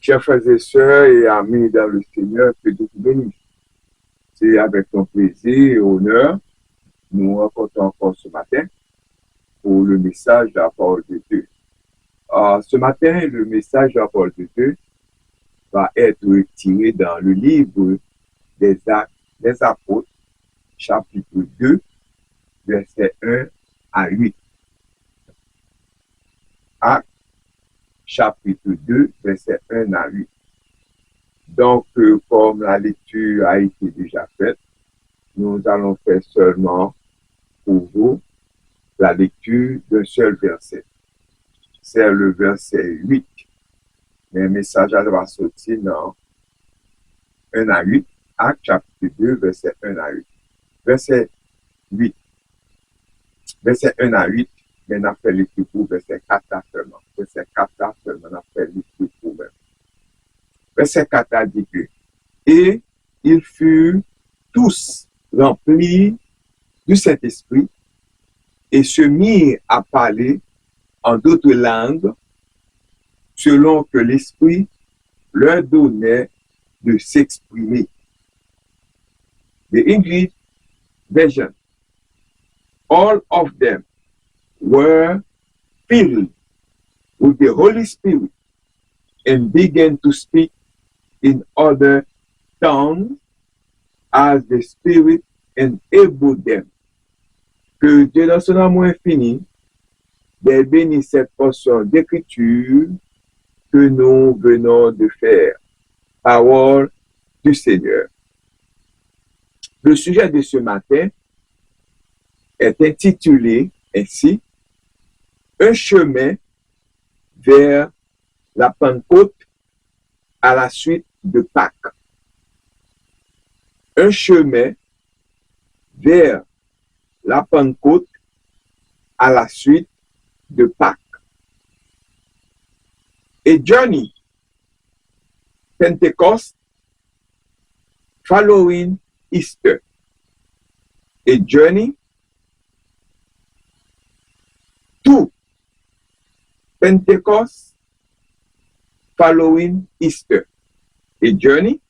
Chers frères et sœurs et amis dans le Seigneur, que Dieu vous bénisse. C'est avec un plaisir et honneur, nous rencontrons encore ce matin pour le message de la parole de Dieu. Ce matin, le message de la parole de Dieu va être tiré dans le livre des Actes des Apôtres, chapitre 2, versets 1 à 8. Actes, chapitre 2, versets 1 à 8. Donc, comme la lecture a été déjà faite, nous allons faire seulement pour vous la lecture d'un seul verset. C'est le verset 8. Mais le message va sortir dans 1 à 8, Actes chapitre 2, verset 1 à 8. Verset 8. Verset 1 à 8, mais on a fait lecture pour verset 4 à seulement. Verset 4 à seulement, on a fait lecture pour même. Verset 4 a dit que et ils furent tous remplis du Saint-Esprit et se mirent à parler en d'autres langues selon que l'Esprit leur donnait de s'exprimer. The English version. All of them were filled with the Holy Spirit and began to speak in other tongues as the Spirit enabled them. Que Dieu dans son amour infini bénisse cette portion d'écriture que nous venons de faire. Parole du Seigneur. Le sujet de ce matin est intitulé ainsi « Un chemin vers la Pentecôte à la suite de Pâques ». Un chemin vers la Pentecôte à la suite de Pâques. A journey, Pentecost, following Easter. A journey to Pentecost, following Easter. A journey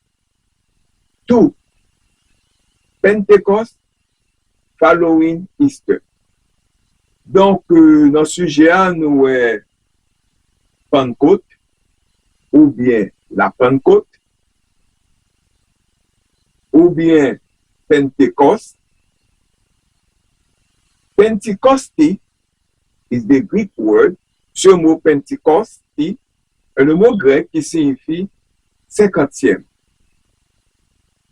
to Pentecost, following Easter. Donc, dans le sujet, nous est Pentecôte, ou bien la Pentecôte, ou bien Pentecost. Pentecosti is the Greek word. Ce mot Pentecosti est le mot grec qui signifie 50e.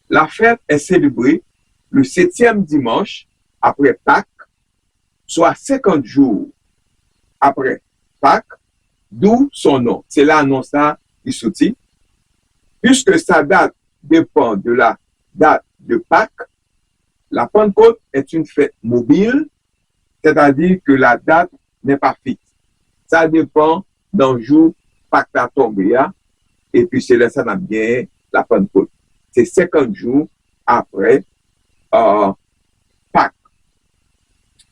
La fête est célébrée le 7e dimanche après Pâques, soit 50 jours après Pâques, d'où son nom. C'est là non ça qui sortit. Puisque sa date dépend de la date de Pâques, la Pentecôte est une fête mobile, c'est-à-dire que la date n'est pas fixe. Ça dépend d'un jour Pâques a tombé, et puis c'est là ça n'a bien la Pentecôte. C'est 50 jours après Pâques.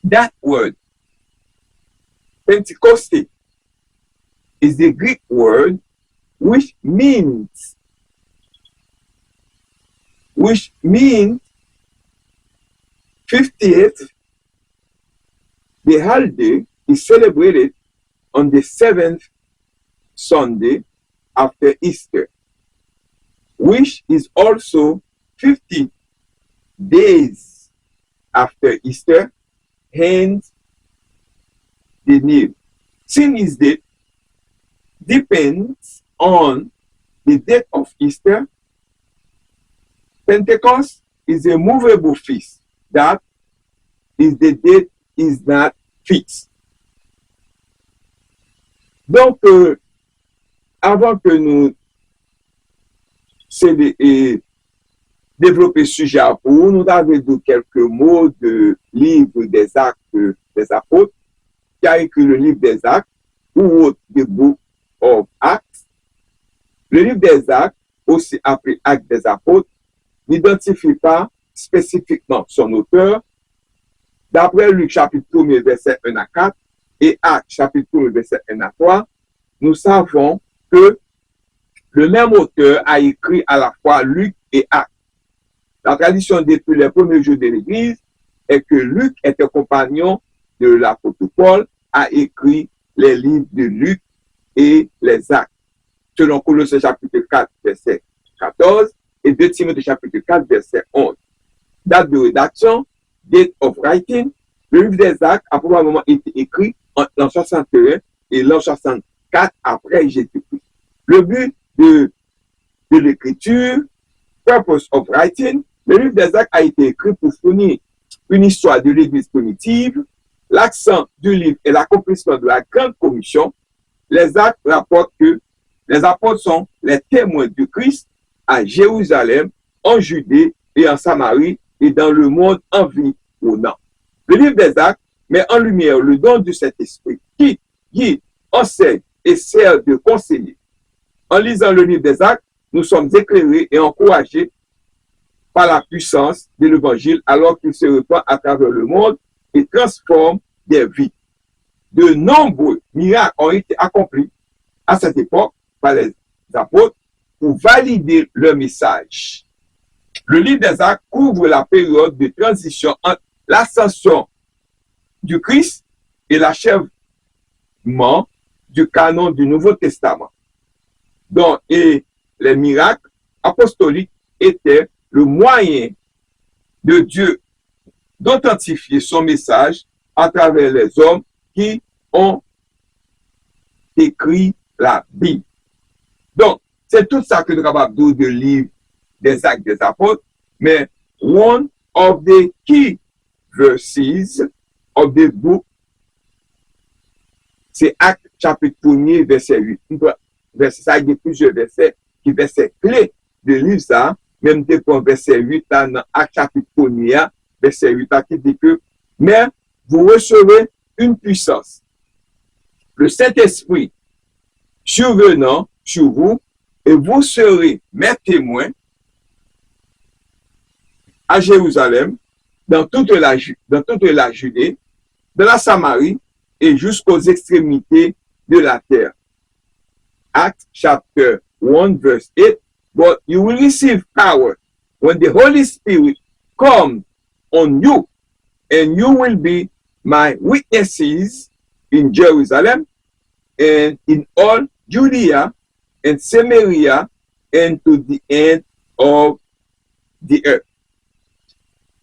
That word, Pentecost, is the Greek word which means 50th. The holiday is celebrated on the 7th Sunday after Easter, which is also 50 days after Easter, hence the name. Since his date depends on the date of Easter, Pentecost is a movable feast. That is, the date is not fixed. Donc, avant que nous développer ce sujet pour vous, nous avons dit quelques mots de livre des Actes des Apôtres, qui a écrit le livre des Actes, ou autre the Book of Acts. Le livre des Actes, aussi appelé Actes des Apôtres, n'identifie pas spécifiquement son auteur. D'après Luc chapitre 1, verset 1 à 4, et Actes chapitre 1, verset 1 à 3, nous savons que le même auteur a écrit à la fois Luc et Actes. La tradition depuis les premiers jours de l'Église est que Luc était compagnon de l'apôtre Paul, a écrit les livres de Luc et les Actes, selon Colossiens chapitre 4, verset 14 et 2 Timothée chapitre 4, verset 11. Date de rédaction, date of writing, le livre des Actes a probablement été écrit entre l'an 61 et l'an 64 après Jésus-Christ. Le but de l'écriture, purpose of writing, le livre des Actes a été écrit pour fournir une histoire de l'Église primitive. L'accent du livre est l'accomplissement de la grande commission. Les Actes rapportent que les apôtres sont les témoins du Christ à Jérusalem, en Judée et en Samarie et dans le monde environnant. Le livre des Actes met en lumière le don du Saint-Esprit qui guide, enseigne et sert de conseiller. En lisant le livre des Actes, nous sommes éclairés et encouragés par la puissance de l'Évangile alors qu'il se répand à travers le monde et transforme des vies. De nombreux miracles ont été accomplis à cette époque par les apôtres pour valider leur message. Le livre des Actes couvre la période de transition entre l'ascension du Christ et l'achèvement du canon du Nouveau Testament. Donc, et les miracles apostoliques étaient le moyen de Dieu d'authentifier son message à travers les hommes qui ont écrit la Bible. Donc, c'est tout ça que nous sommes capables de livre des Actes des Apôtres, mais one of the key verses of the book, c'est Actes chapitre 1er, verset 8. Ça, il y a plusieurs versets qui versets clés de livre ça, même des verset 8 dans Actes chapitre 1er, verset 8 qui dit que, mais vous recevrez une puissance, le Saint-Esprit survenant sur vous, et vous serez mes témoins à Jérusalem, dans toute la Judée, de la Samarie et jusqu'aux extrémités de la terre. Acts chapter 1 verse 8, but you will receive power when the Holy Spirit comes on you, and you will be my witnesses in Jerusalem and in all Judea and Samaria and to the end of the earth.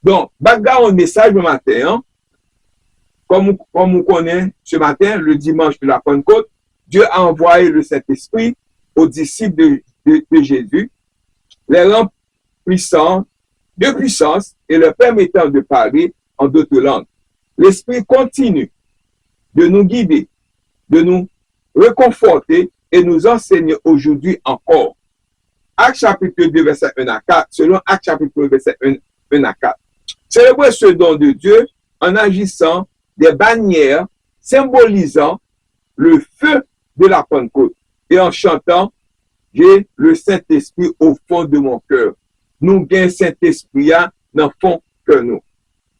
Donc, background message le matin, hein? Comme on connaît ce matin, le dimanche de la Pentecôte, Dieu a envoyé le Saint-Esprit aux disciples de Jésus, les remplissant de puissance et leur permettant de parler en d'autres langues. L'Esprit continue de nous guider, de nous réconforter et nous enseigner aujourd'hui encore. Actes chapitre 2, verset 1 à 4, selon Actes chapitre 2, verset 1 à 4. Célébrer ce don de Dieu en agissant des bannières symbolisant le feu de la Pentecôte et en chantant « J'ai le Saint-Esprit au fond de mon cœur ». Nous gagnons Saint-Esprit dans le fond que nous.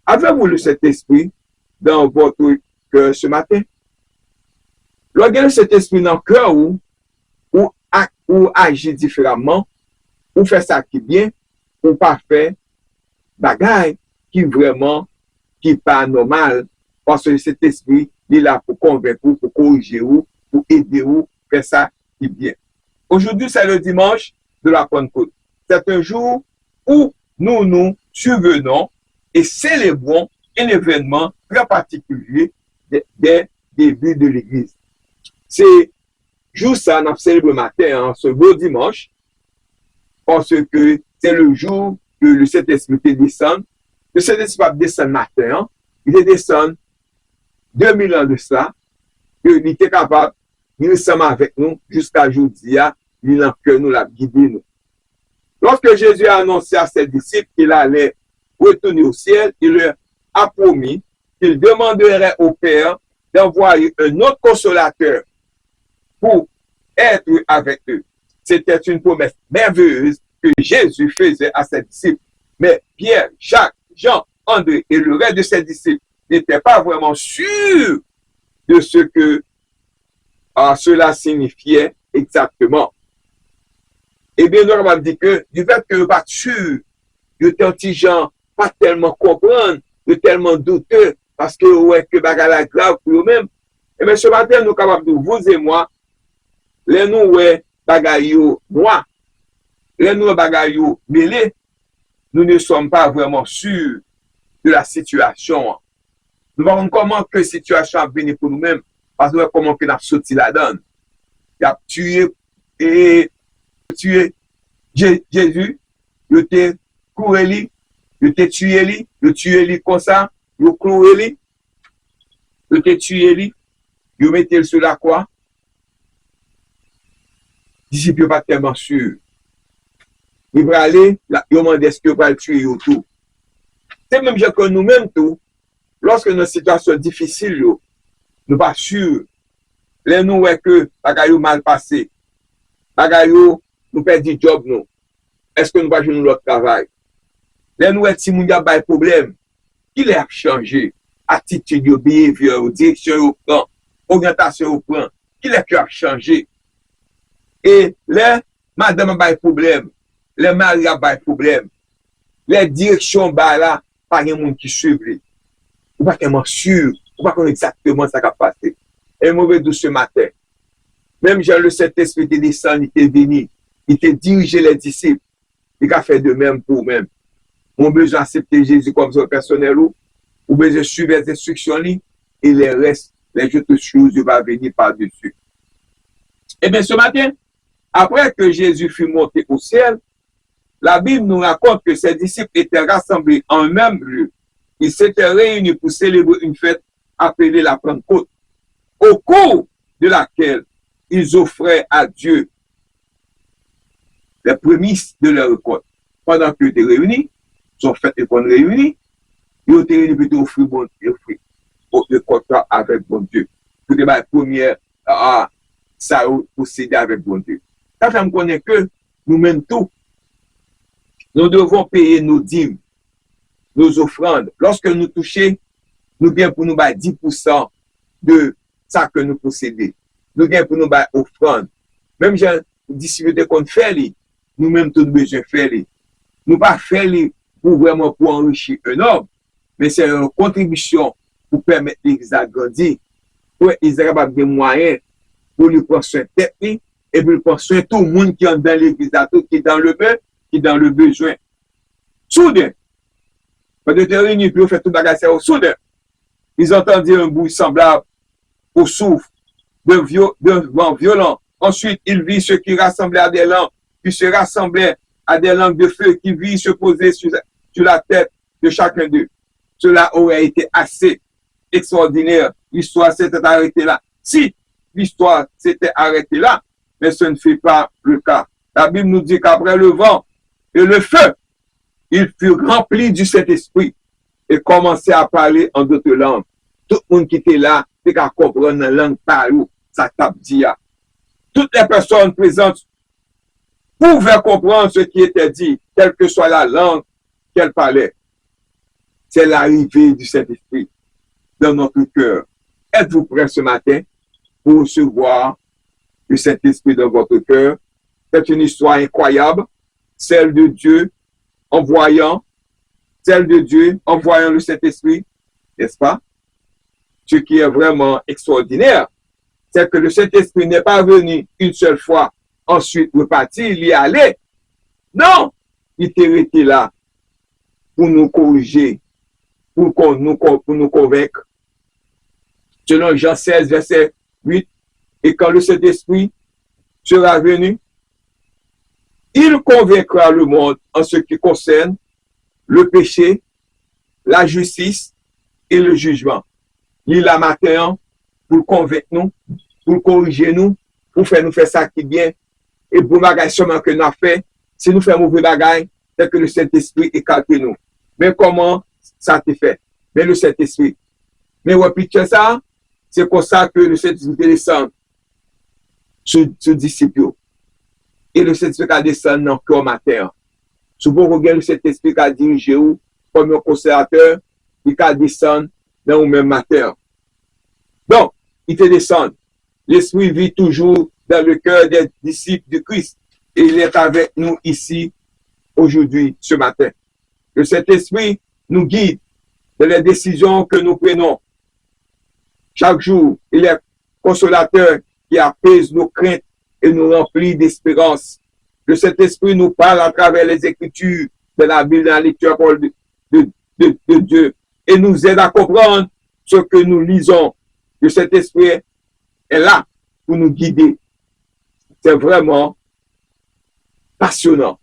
Avez-vous le Saint-Esprit dans votre cœur ce matin? Lorsque le Saint-Esprit dans le cœur ou agit différemment, ou fait ça qui bien, ou pas fait bagaille qui vraiment qui pas normal, parce que cet esprit il est là pour convaincre vous, pour corriger vous, pour aider vous, faire ça qui bien. Aujourd'hui, c'est le dimanche de la Pentecôte. C'est un jour où nous nous souvenons et célébrons un événement très particulier des débuts de l'Église. C'est jour ça, on a célébré le matin, ce beau dimanche, parce que c'est le jour que le Saint-Esprit descend. Le Saint-Esprit descend matin, il descend 2000 ans de cela, qu'il était capable, il ressemble avec nous jusqu'à aujourd'hui, il en que nous l'a guidé nous. Lorsque Jésus a annoncé à ses disciples qu'il allait retourner au ciel, il leur a promis qu'il demanderait au Père d'envoyer un autre consolateur pour être avec eux. C'était une promesse merveilleuse que Jésus faisait à ses disciples. Mais Pierre, Jacques, Jean, André et le reste de ses disciples n'étaient pas vraiment sûrs de ce que cela signifiait exactement. eh bien, nous avons dit que, du fait que pas sûr, de tant gens pas tellement comprendre, de tellement douteux, parce que, ouais, que bagala grave pour eux-mêmes. Eh bien, ce matin, nous sommes capables de vous et moi, les nous, ouais, bagayou noirs, les nous, bagayou mêlés, nous ne sommes pas vraiment sûrs de la situation. Nous voyons comment que la situation a venu pour nous-mêmes, parce que comment que nous avons sorti la donne. Il a tué Jésus, il a couru lui, il a tué lui comme ça, il a cloué lui, il a tué lui, il a mis sur la croix. Les disciples ne sont pas tellement sûrs. Ils vont aller, ils vont demander est-ce qu'ils vont le tuer ou tout. C'est même que nous-mêmes, tout, lorsque nos situations difficiles, nous ne sommes pas sûrs. Les nous, ouais, que bagayou mal passé, bagayou, nous perdons du job, nous. Est-ce que nous allons jouer notre travail? Les nous, si nous avons des problèmes, il a changé. Attitude, behavior, direction au plan, orientation au plan, il a changé. Et les madame a des problèmes, les maris ont des problèmes, les directions là, pas de monde qui suit. Ou pas tellement sûr, ou pas connaître exactement ce qui a passé. Et mauvais doux ce matin. Même Jean le Saint-Esprit était descendu, il était venu, il était dirigé les disciples. Il a fait de même pour eux-mêmes. On besoin d'accepter Jésus comme son personnel ou besoin de suivre les instructions et les restes, les autres choses, il va venir par-dessus. Eh bien, ce matin, après que Jésus fut monté au ciel, la Bible nous raconte que ses disciples étaient rassemblés en un même lieu. Ils s'étaient réunis pour célébrer une fête appelée la Pentecôte, au cours de laquelle ils offraient à Dieu les prémices de leur récolte. Pendant qu'ils étaient réunis, ils ont fait une bonne réunion, ils ont été réunis pour offrir bon Dieu, le contrat avec bon Dieu. Pour la première, ça a procédé avec bon Dieu. Ça, ça me connaît que nous-mêmes tout, nous devons payer nos dîmes, nos offrandes. Lorsque nous touchons, nous gagnons pour nous 10% de ça que nous possédons. Nous gagnons pour nous offrande. Même j'ai disciple qu'on fait, nous-mêmes tout besoin de faire. Nous pas faire pour vraiment pour enrichir un homme, mais c'est une contribution pour permettre l'Église à grandir, pour qu'ils aient capable des moyens pour lui prendre soin de tête et puis prendre soin de tout le monde qui est dans l'Église, qui est dans le besoin, qui est dans le besoin. Soudain, quand ils étaient réunis, puis ils ont fait tout le bagage, soudain, ils entendirent un bruit semblable au souffle d'un vent violent. Ensuite, ils virent ceux qui rassemblaient à des langues, qui se rassemblaient à des langues de feu, qui virent se poser sur la tête de chacun d'eux. Cela aurait été assez extraordinaire. L'histoire s'était arrêtée là. Si l'histoire s'était arrêtée là, mais ce ne fait pas le cas. La Bible nous dit qu'après le vent et le feu, ils furent remplis du Saint-Esprit et commençaient à parler en d'autres langues. Tout le monde qui était là, c'est qu'à comprendre la langue par où ça tape dit. Toutes les personnes présentes pouvaient comprendre ce qui était dit, quelle que soit la langue qu'elles parlaient. C'est l'arrivée du Saint-Esprit dans notre cœur. Êtes-vous prêts ce matin pour recevoir le Saint-Esprit dans votre cœur? C'est une histoire incroyable, celle de Dieu envoyant le Saint-Esprit, n'est-ce pas? Ce qui est vraiment extraordinaire, c'est que le Saint-Esprit n'est pas venu une seule fois, ensuite reparti, il y est allé. Non, il était resté là pour nous corriger, pour nous convaincre. Selon Jean 16, verset 8, et quand le Saint-Esprit sera venu, il convaincra le monde en ce qui concerne le péché, la justice et le jugement. Il la matin pour convaincre nous, pour corriger nous, pour faire nous faire ça qui est bien. Et pour bagage seulement que nous avons fait, si nous faisons mauvais bagage, c'est que le Saint-Esprit écarte nous. Mais comment ça t'est fait? Mais le Saint-Esprit. Mais repitez ça, c'est comme ça que le Saint-Esprit descend sur disciple. Et le Saint-Esprit a descendu dans le cœur matin. Souvent, vous regardez le Saint-Esprit qui a dirigé vous comme un conservateur, il a descendu dans le même matin. Donc, il te descend. L'Esprit vit toujours dans le cœur des disciples de Christ. et il est avec nous ici, aujourd'hui, ce matin. Que cet esprit nous guide dans les décisions que nous prenons. Chaque jour, il est consolateur qui apaise nos craintes et nous remplit d'espérance. Que cet esprit nous parle à travers les Écritures de la Bible, de la lecture de Dieu, et nous aide à comprendre ce que nous lisons. Que cet esprit est là pour nous guider. C'est vraiment passionnant.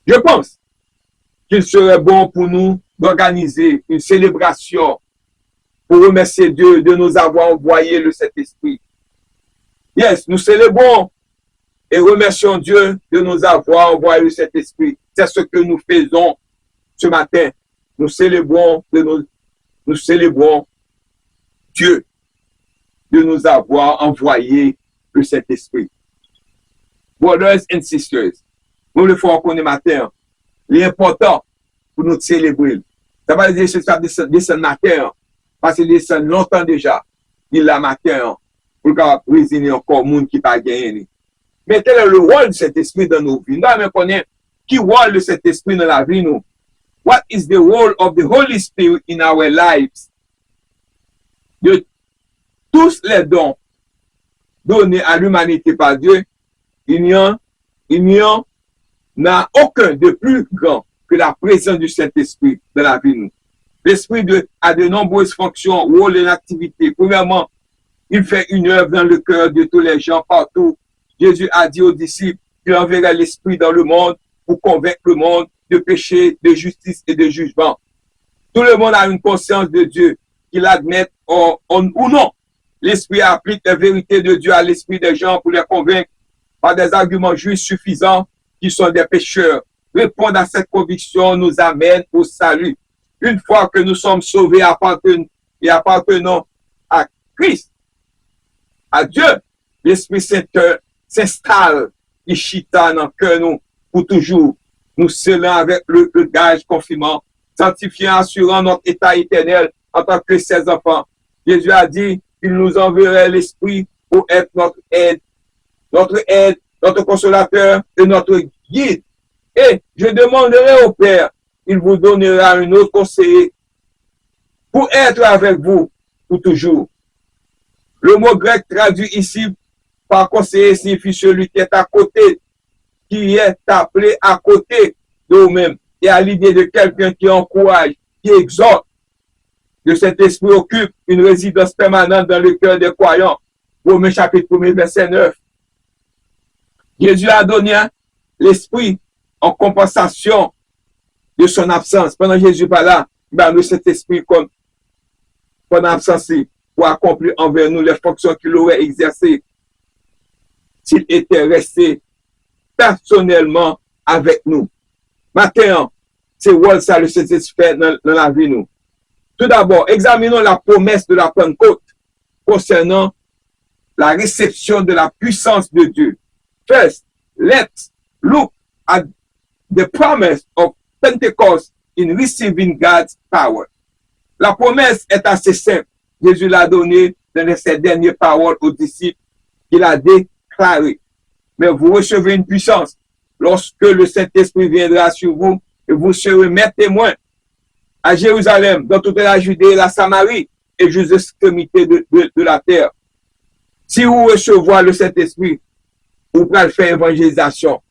Je pense qu'il serait bon pour nous d'organiser une célébration pour remercier Dieu de nous avoir envoyé le Saint-Esprit. Yes, nous célébrons et remercions Dieu de nous avoir envoyé le Saint-Esprit. C'est ce que nous faisons ce matin. Nous célébrons Dieu de nous avoir envoyé le Saint-Esprit. Brothers and sisters, nous le faisons connaître matin. L'important pour nous célébrer. Ça va dire que ça descend matin, parce qu'il descend longtemps déjà. Il a matin, pour résigner encore le monde qui n'a pas gagné. Mais quel est le rôle de cet esprit dans nos vies? Nous devons connaître qui rôle de cet esprit dans la vie. Nous. What is the role of the Holy Spirit in our lives? De tous les dons donnés à l'humanité par Dieu, il n'y en a aucun de plus grand que la présence du Saint-Esprit dans la vie. Nous. L'Esprit a de nombreuses fonctions, rôles et activités. Premièrement, il fait une œuvre dans le cœur de tous les gens partout. Jésus a dit aux disciples qu'il enverrait l'Esprit dans le monde pour convaincre le monde de péché, de justice et de jugement. Tout le monde a une conscience de Dieu, qu'il admette ou non. L'Esprit applique les vérités de Dieu à l'esprit des gens pour les convaincre par des arguments justes suffisants qui sont des pécheurs. Répondre à cette conviction nous amène au salut. Une fois que nous sommes sauvés et appartenons à Christ, à Dieu, l'Esprit Saint s'installe, Ishita dans le cœur nous pour toujours, nous scellant avec le gage confirmant, sanctifiant, assurant notre état éternel en tant que ses enfants. Jésus a dit qu'il nous enverrait l'Esprit pour être notre aide, notre consolateur et notre guide. Et je demanderai au Père, il vous donnera un autre conseiller pour être avec vous pour toujours. Le mot grec traduit ici par conseiller signifie celui qui est à côté, qui est appelé à côté de vous-même, et à l'idée de quelqu'un qui encourage, qui exhorte. Que cet esprit occupe une résidence permanente dans le cœur des croyants. Romains chapitre 1, verset 9. Jésus a donné l'esprit en compensation de son absence. Pendant que Jésus pas là, il a donné cet esprit comme pendant l'absence pour accomplir envers nous les fonctions qu'il aurait exercées s'il était resté personnellement avec nous. Maintenant, c'est rôle ça le Saint-Esprit dans la vie nous. Tout d'abord, examinons la promesse de la Pentecôte concernant la réception de la puissance de Dieu. First, let's look at the promise of Pentecost in receiving God's power. La promesse est assez simple. Jésus l'a donnée dans ses dernières paroles aux disciples qu'il a déclaré. Mais vous recevez une puissance lorsque le Saint-Esprit viendra sur vous et vous serez mes témoins à Jérusalem, dans toute la Judée, la Samarie et jusqu'aux extrémités de la terre. Si vous recevez le Saint-Esprit, vous pouvez faire évangélisation.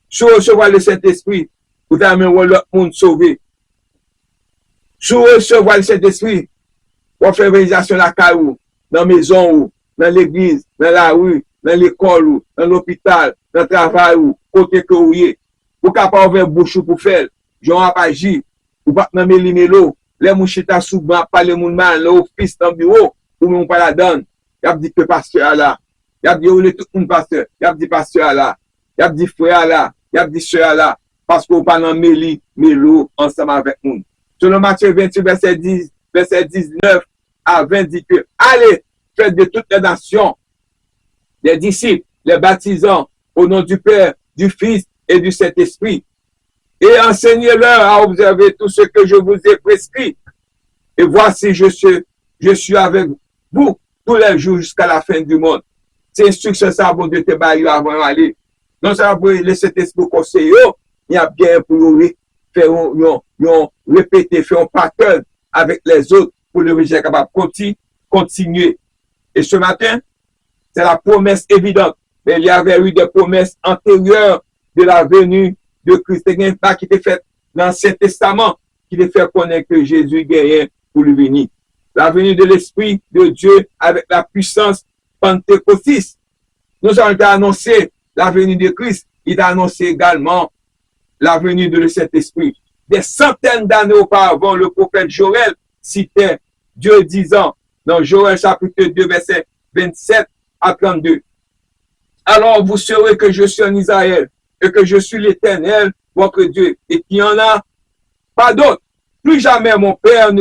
Si vous recevez le Saint-Esprit, vous allez l'autre monde sauvé. Si vous recevez le Saint-Esprit, vous faites évangélisation dans la caillou, dans la maison, dans l'église, dans la rue, dans l'école, dans l'hôpital, dans le travail, côté que vous êtes. Vous n'avez pas ouvert bouche pour faire. Jean a pas agi. Ou pas dans mes limélos, les mouchita souvent pas les moun mal, l'office dans le bureau, ou même pas la donne. Y a dit que pasteur là, y a dit où tout le monde pasteur, y a dit pasteur là, y a dit frère là, y a dit soeur là, parce qu'on parle dans mélo ensemble avec nous. Selon Matthieu 28, verset 19 à 20 dit que allez, faites de toutes les nations, les disciples, les baptisants, au nom du Père, du Fils et du Saint-Esprit. Et enseignez-leur à observer tout ce que je vous ai prescrit. Et voici, je suis avec vous tous les jours jusqu'à la fin du monde. C'est instruction ça, bon Dieu te baille avant d'aller. Non seulement pour laisser cet esprit conseiller, il y a bien pour faire répéter, faire un pattern avec les autres pour le rejet capable de continuer. Et ce matin, c'est la promesse évidente. Mais il y avait eu des promesses antérieures de la venue de Christ. Il n'y a pas qui était fait dans l'Ancien Testament qui était fait connaître que Jésus gagnait pour lui venir. La venue de l'Esprit de Dieu avec la puissance pentecôtiste. Nous avons annoncé la venue de Christ. Il a annoncé également la venue de le Saint-Esprit. Des centaines d'années auparavant, le prophète Joël citait Dieu disant dans Joël chapitre 2, verset 27 à 32. Alors vous saurez que je suis en Israël et que je suis l'Éternel, votre Dieu, et qu'il n'y en a pas d'autre. Plus jamais mon peuple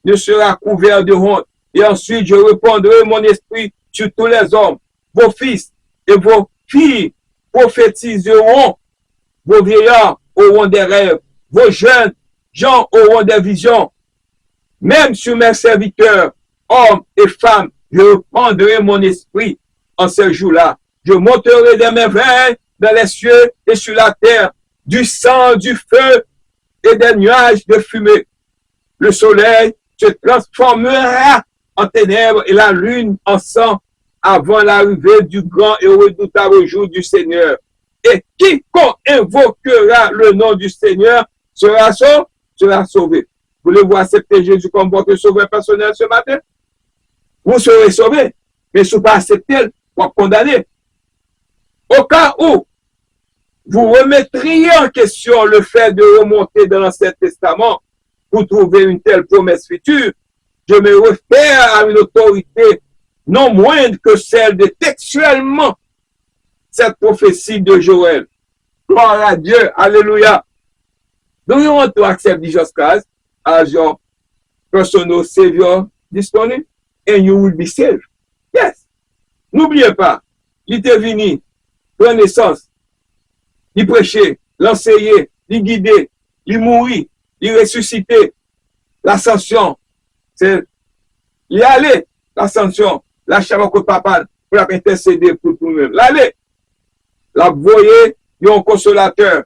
ne sera couvert de honte. Et ensuite, je répandrai mon esprit sur tous les hommes. Vos fils et vos filles prophétiseront. Vos vieillards auront des rêves. Vos jeunes gens auront des visions. Même sur mes serviteurs, hommes et femmes, je répandrai mon esprit en ce jour-là. Je monterai des merveilles dans les cieux et sur la terre, du sang, du feu et des nuages de fumée. Le soleil se transformera en ténèbres et la lune en sang avant l'arrivée du grand et redoutable jour du Seigneur. Et quiconque invoquera le nom du Seigneur sera sauvé. Voulez-vous accepter Jésus comme votre sauveur personnel ce matin? Vous serez sauvés. Mais si vous ne pas accepter, vous êtes condamné. Au cas où vous remettriez en question le fait de remonter dans l'Ancien Testament pour trouver une telle promesse future, je me réfère à une autorité non moindre que celle de textuellement cette prophétie de Joël. Gloire à Dieu, alléluia. Do you want to accept Jesus Christ as your personal Savior this morning? And you will be saved. Yes. N'oubliez pas, il était venu, prendre naissance, il prêchait, l'enseigner, il guider, il mourir, il ressusciter, l'ascension. C'est y aller, l'ascension, la chambre de papa pour intercéder pour nous-mêmes. L'aller, la voyer, un consolateur,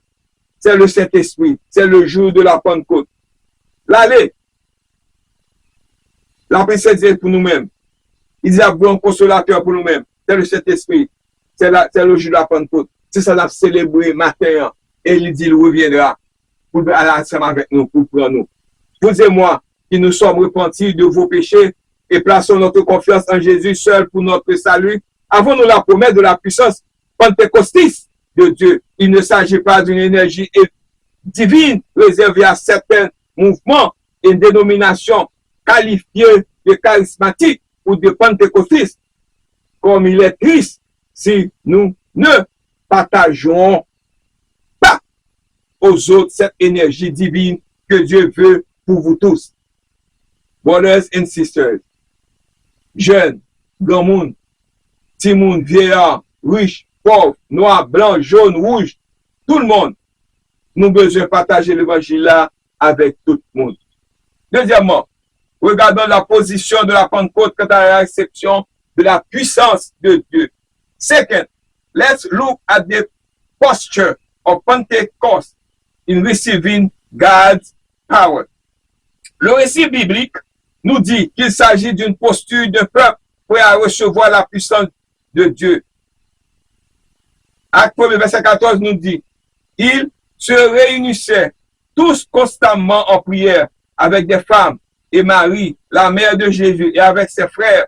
c'est le Saint-Esprit, c'est le jour de la Pentecôte. L'aller, la princesse pour nous-mêmes. Il y a un consolateur pour nous-mêmes. C'est le Saint-Esprit. C'est le jour de la Pentecôte. C'est ça qu'on a célébré matin. Et il dit, il reviendra pour aller ensemble avec nous, pour prendre nous. Vous et moi, qui nous sommes repentis de vos péchés et plaçons notre confiance en Jésus seul pour notre salut, avons-nous la promesse de la puissance pentecôtiste de Dieu. Il ne s'agit pas d'une énergie divine réservée à certains mouvements et dénominations qualifiées de charismatiques ou de pentecôtistes, comme il est triste si nous ne partageons pas aux autres cette énergie divine que Dieu veut pour vous tous. Brothers and sisters, jeunes, grand monde, petit monde, vieillard, riche, pauvre, noir, blanc, jaune, rouge, tout le monde, nous avons besoin de partager l'évangile là avec tout le monde. Deuxièmement, regardons la position de la Pentecôte quant à la réception de la puissance de Dieu. Second, let's look at the posture of Pentecost in receiving God's power. Le récit biblique nous dit qu'il s'agit d'une posture d'un peuple prêt à recevoir la puissance de Dieu. Acte 1, verset 14 nous dit, ils se réunissaient tous constamment en prière avec des femmes et Marie, la mère de Jésus, et avec ses frères,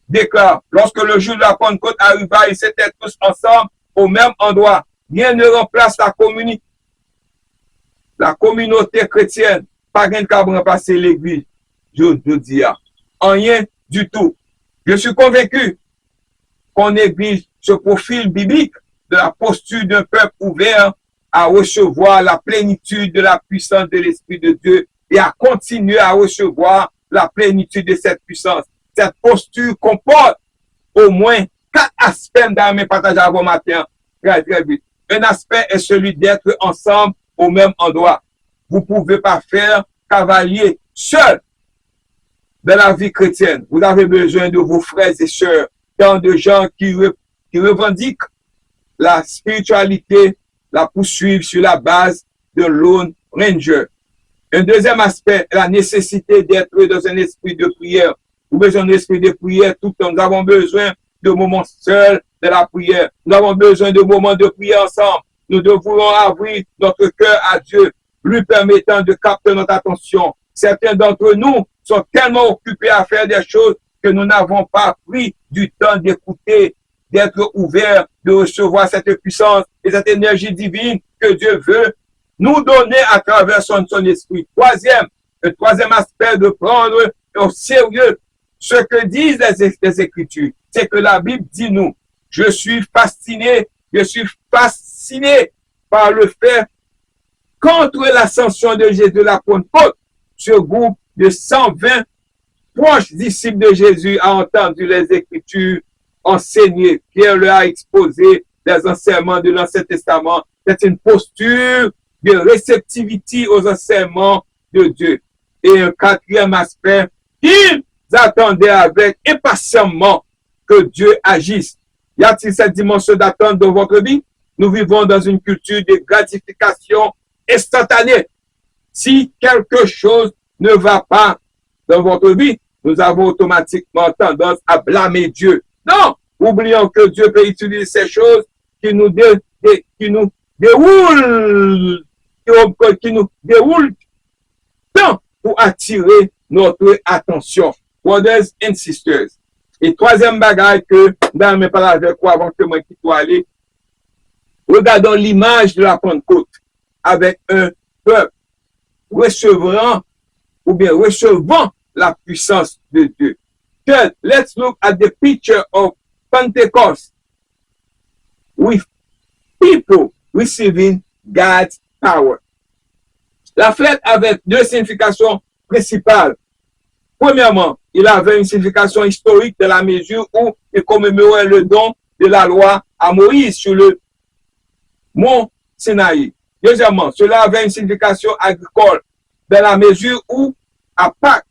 déclare, lorsque le jour de la Pentecôte arriva, ils étaient tous ensemble au même endroit. Rien ne remplace la communauté chrétienne. Pas rien qu'à remplacer l'église. Je dis, en rien du tout. Je suis convaincu qu'on néglige ce profil biblique de la posture d'un peuple ouvert à recevoir la plénitude de la puissance de l'Esprit de Dieu et à continuer à recevoir la plénitude de cette puissance. Cette posture comporte au moins 4 aspects dans mes partages avant matin. Très, très vite. Un aspect est celui d'être ensemble au même endroit. Vous ne pouvez pas faire cavalier seul dans la vie chrétienne. Vous avez besoin de vos frères et sœurs, tant de gens qui revendiquent la spiritualité, la poursuivre sur la base de Lone Ranger. Un deuxième aspect, la nécessité d'être dans un esprit de prière. Nous avons besoin d'un esprit de prière tout le temps. Nous avons besoin de moments seuls de la prière. Nous avons besoin de moments de prière ensemble. Nous devons ouvrir notre cœur à Dieu, lui permettant de capter notre attention. Certains d'entre nous sont tellement occupés à faire des choses que nous n'avons pas pris du temps d'écouter, d'être ouverts, de recevoir cette puissance et cette énergie divine que Dieu veut nous donner à travers son esprit. Le troisième aspect de prendre au sérieux ce que disent les Écritures, c'est que la Bible dit nous, je suis fasciné par le fait contre l'ascension de Jésus de la Pentecôte. Ce groupe de 120 proches disciples de Jésus a entendu les Écritures enseigner. Pierre leur a exposé les enseignements de l'Ancien Testament. C'est une posture de réceptivité aux enseignements de Dieu. Et un quatrième aspect, ils attendaient avec impatiemment que Dieu agisse. Y a-t-il cette dimension d'attente dans votre vie? Nous vivons dans une culture de gratification instantanée. Si quelque chose ne va pas dans votre vie, nous avons automatiquement tendance à blâmer Dieu. Non, oublions que Dieu peut utiliser ces choses qui nous déroulent tant pour attirer notre attention. Brothers and sisters. Et troisième bagage que dans mes paroles avec vous avant que moi quitte aller, regardons l'image de la Pentecôte avec un peuple recevant la puissance de Dieu. Let's look at the picture of Pentecost with people receiving God's power. La fête avait deux significations principales. Premièrement, il avait une signification historique de la mesure où il commémorait le don de la loi à Moïse sur le mont Sinaï. Deuxièmement, cela avait une signification agricole dans la mesure où, à Pâques,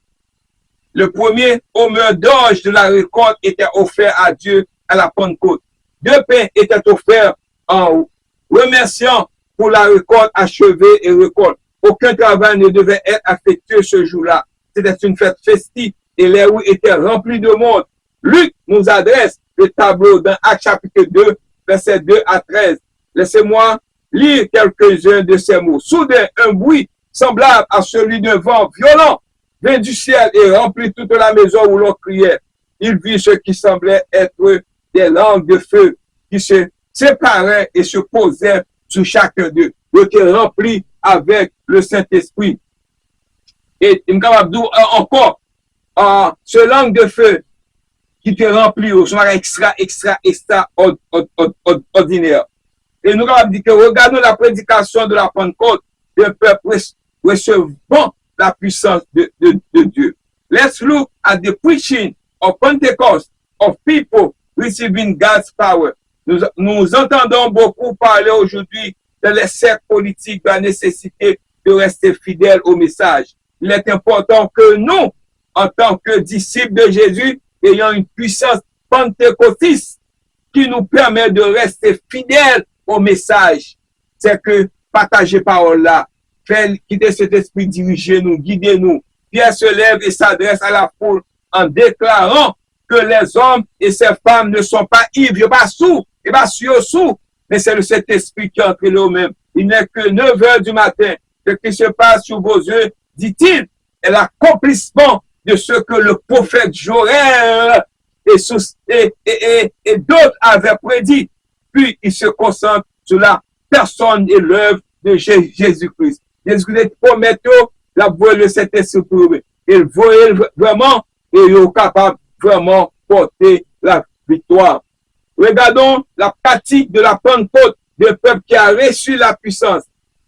le premier honneur d'orge de la récolte était offert à Dieu à la Pentecôte. 2 pains étaient offerts en remerciant pour la récolte achevée et récolte. Aucun travail ne devait être affectué ce jour-là. C'était une fête festive et les rues étaient remplies de monde. Luc nous adresse le tableau dans Actes chapitre 2, versets 2 à 13. Laissez-moi lire quelques-uns de ces mots. Soudain, un bruit semblable à celui d'un vent violent vint du ciel et remplit toute la maison où l'on criait. Il vit ce qui semblait être des langues de feu qui se séparaient et se posaient sur chacun d'eux. Ils étaient remplis avec le Saint-Esprit. Et encore, ce langue de feu qui était rempli au soir extraordinaire. Et nous avons dit que regardons la prédication de la Pentecôte d'un peuple recevant la puissance de Dieu. Let's look at the preaching of Pentecost of people receiving God's power. Nous entendons beaucoup parler aujourd'hui de les cercles politiques de la nécessité de rester fidèles au message. Il est important que nous, en tant que disciples de Jésus, ayons une puissance pentecôtiste qui nous permet de rester fidèles au message. C'est que partager parole là, faire quitter cet esprit, diriger nous, guider nous. Pierre se lève et s'adresse à la foule en déclarant que les hommes et ces femmes ne sont pas ivres, pas sous, et pas sous, mais c'est le Saint-Esprit qui entre eux-mêmes. Il n'est que 9 heures du matin. Ce qui se passe sous vos yeux, dit-il, est l'accomplissement de ce que le prophète Joël et d'autres avaient prédit. Puis il se concentre sur la personne et l'œuvre de Jésus-Christ. Jésus-Christ promet la voie de cet esprit. Il voyait vraiment et il est capable vraiment porter la victoire. Regardons la pratique de la Pentecôte du peuple qui a reçu la puissance.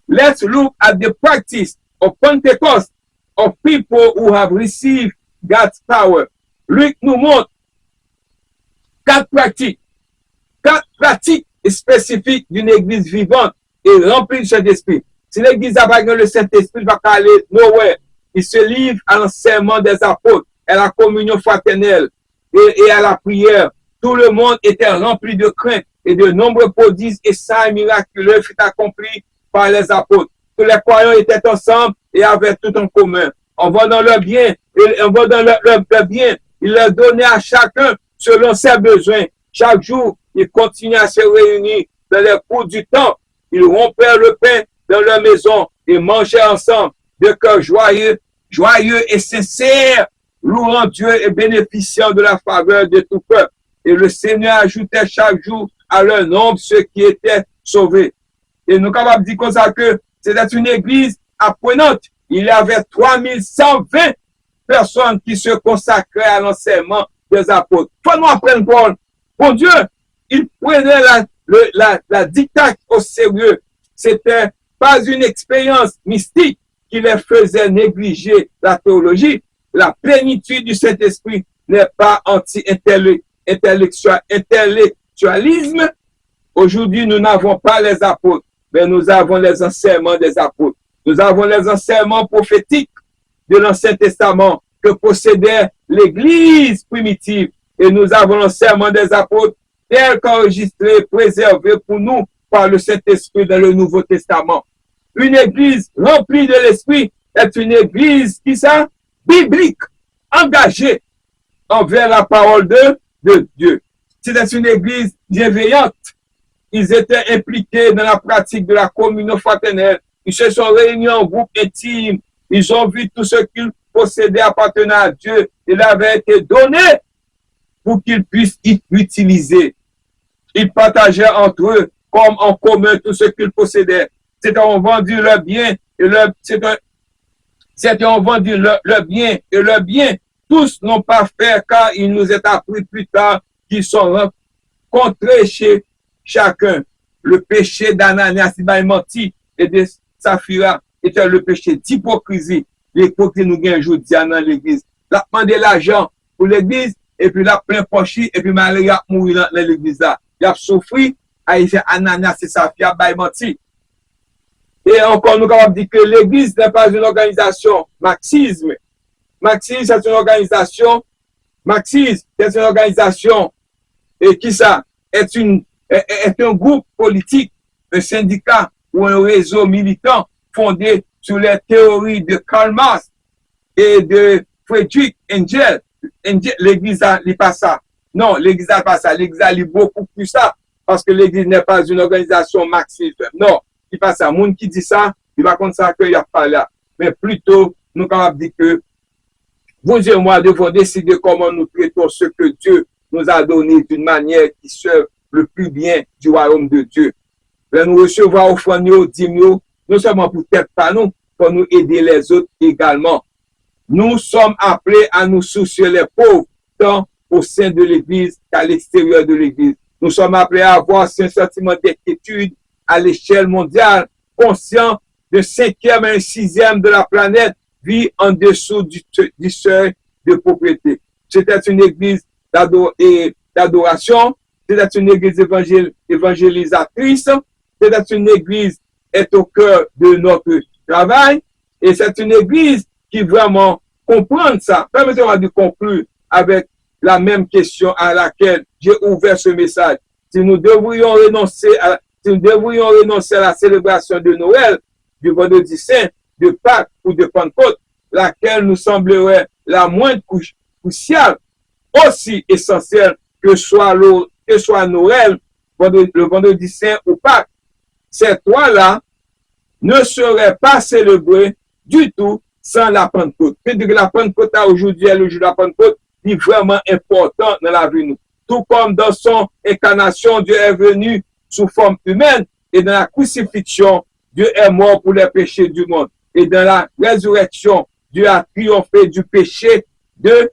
Let's look at the practice of Pentecost of people who have received God's power. Luc nous montre 4 pratiques spécifiques d'une église vivante et remplie de Saint-Esprit. Si l'église n'a pas le Saint-Esprit, il va pas aller nowhere. Il se livre à l'enseignement des apôtres, à la communion fraternelle et à la prière. Tout le monde était rempli de crainte et de nombreux prodiges et signes miraculeux furent accomplis par les apôtres. Tous les croyants étaient ensemble et avaient tout en commun. On va dans leur bien, on va dans leur bien. Il leur donnait à chacun selon ses besoins. Chaque jour, ils continuaient à se réunir dans les cours du temple. Ils rompaient le pain dans leur maison et mangeaient ensemble de cœur joyeux et sincère, louant Dieu et bénéficiant de la faveur de tout peuple. Et le Seigneur ajoutait chaque jour à leur nombre ceux qui étaient sauvés. Et nous sommes capables de dire comme ça que c'était une église apprenante. Il y avait 3120 personnes qui se consacraient à l'enseignement des apôtres. Faut nous apprendre Paul. Bon Dieu, il prenait la dictate au sérieux. C'était pas une expérience mystique qui les faisait négliger la théologie. La plénitude du Saint-Esprit n'est pas anti-intellectualisme. Aujourd'hui, nous n'avons pas les apôtres, mais nous avons les enseignements des apôtres. Nous avons les enseignements prophétiques de l'Ancien Testament que possédait l'Église primitive. Et nous avons l'enseignement des apôtres tel qu'enregistré, préservé pour nous par le Saint-Esprit dans le Nouveau Testament. Une Église remplie de l'Esprit est une Église qui ça? Biblique, engagée envers la parole de Dieu. C'était une Église bienveillante. Ils étaient impliqués dans la pratique de la communion fraternelle. Ils se sont réunis en groupe intime. Ils ont vu tout ce qu'ils possédaient appartenant à Dieu. Il avait été donné pour qu'ils puissent l'utiliser. Ils partageaient entre eux comme en commun tout ce qu'ils possédaient. C'était ont vendu leur bien et ont vendu leur bien et leur bien. Tous n'ont pas fait car il nous est appris plus tard qu'ils sont rencontrés chez chacun. Le péché d'Ananias, menti et de Saphira était le péché d'hypocrisie. L'hypocrisie nous gagne aujourd'hui dans l'église. La demandé l'argent pour l'église et puis la plein poché et puis malgré a mourir dans l'église là. Il a souffert, a fait Ananias et Saphira menti. Et encore, nous avons dit que l'église n'est pas une organisation marxisme. Marxisme, c'est une organisation, et qui ça? Est un groupe politique, un syndicat ou un réseau militant fondé sur les théories de Karl Marx et de Friedrich Engels. L'église n'est pas ça. Non, l'église n'est pas ça. L'église est beaucoup plus ça. Parce que l'église n'est pas une organisation marxiste. Non. Qui passe à monde qui dit ça, il va comme ça qu'il n'y a pas là. Mais plutôt, nous sommes capables de dire que vous et moi devons décider comment nous traitons ce que Dieu nous a donné d'une manière qui serve le plus bien du royaume de Dieu. Nous recevons offrande au dîme, non seulement pour peut-être pas nous, pour nous aider les autres également. Nous sommes appelés à nous soucier les pauvres, tant au sein de l'Église qu'à l'extérieur de l'Église. Nous sommes appelés à avoir ce sentiment d'inquiétude à l'échelle mondiale, conscient de 5e et 6e de la planète vit en dessous du seuil de pauvreté. C'était une église d'adoration, c'était une église évangélisatrice, c'était une église qui est au cœur de notre travail, et c'est une église qui vraiment comprend ça. Permettez-moi de conclure avec la même question à laquelle j'ai ouvert ce message. Si nous devrions renoncer à la célébration de Noël, du vendredi saint, de Pâques ou de Pentecôte, laquelle nous semblerait la moins cruciale, aussi essentielle que soit Noël, le vendredi saint ou Pâques, ces trois-là ne seraient pas célébrés du tout sans la Pentecôte. C'est-à-dire que la Pentecôte aujourd'hui, le jour de la Pentecôte, est vraiment important dans la vie de nous. Tout comme dans son incarnation, Dieu est venu sous forme humaine, et dans la crucifixion, Dieu est mort pour les péchés du monde. Et dans la résurrection, Dieu a triomphé du péché de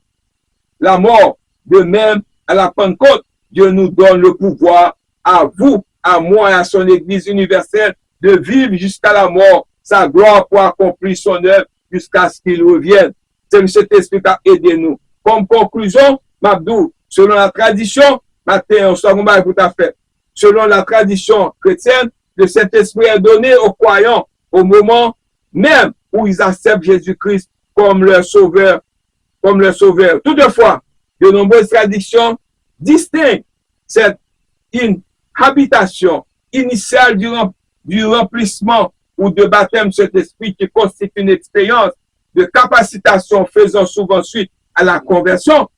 la mort. De même, à la Pentecôte, Dieu nous donne le pouvoir à vous, à moi et à son Église universelle de vivre jusqu'à la mort, sa gloire pour accomplir son œuvre jusqu'à ce qu'il revienne. C'est cet esprit qui a aidé nous. Comme conclusion, Mabdou, selon la tradition, matin, on s'en va pour ta fête. Selon la tradition chrétienne, le Saint-Esprit est donné aux croyants au moment même où ils acceptent Jésus-Christ comme leur sauveur. Toutefois, de nombreuses traditions distinguent cette habitation initiale du remplissement ou de baptême de cet esprit qui constitue une expérience de capacitation faisant souvent suite à la conversion,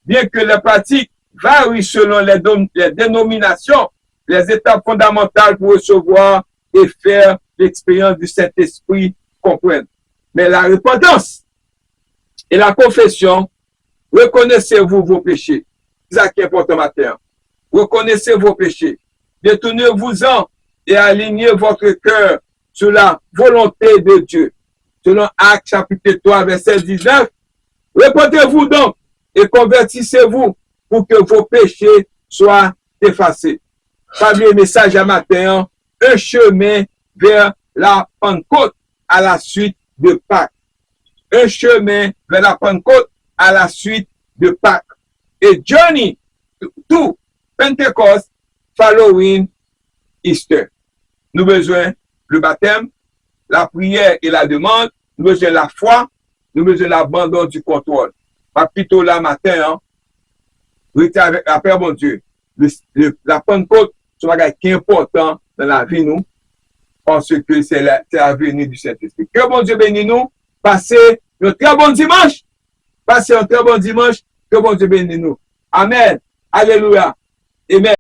bien que les pratiques varient selon les dénominations, les étapes fondamentales pour recevoir et faire l'expérience du Saint-Esprit comprennent. Mais la repentance et la confession, reconnaissez-vous vos péchés. C'est ça qui est important matin. Reconnaissez vos péchés. Détournez-vous-en et alignez votre cœur sur la volonté de Dieu. Selon Actes chapitre 3, verset 19, repentez-vous donc et convertissez-vous pour que vos péchés soient effacés. Parmi les messages à matin, un chemin vers la Pentecôte à la suite de Pâques. Un chemin vers la Pentecôte à la suite de Pâques. A journey to Pentecost following Easter. Nous avons besoin le baptême, la prière et la demande, nous avons besoin la foi, nous avons besoin l'abandon du contrôle. Pas plutôt là matin, avec la paix, bon Dieu. La Pentecôte, c'est un bagage qui est important dans la vie, nous, parce que c'est la venue du Saint-Esprit. Que bon Dieu bénisse nous, passez un très bon dimanche. Passez un très bon dimanche, que bon Dieu bénisse nous. Amen. Alléluia. Amen.